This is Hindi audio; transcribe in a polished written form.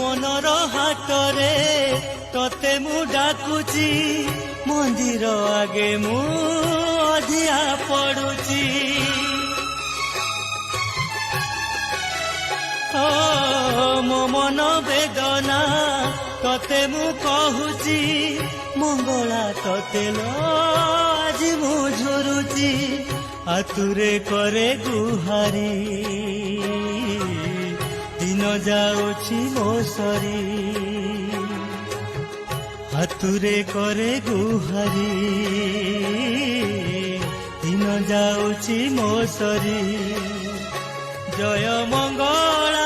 मनर हाटरे तते मु डाकुची मंदिर आगे मु अधिया पड़ुची मो मन वेदना तते मु कहूची मंगला तते आज मु झुरुची आतुरे करे गुहारी दिन जाउची मो सरी हातुरे करे गुहारी दिन जाउची मो सरी जय मंगल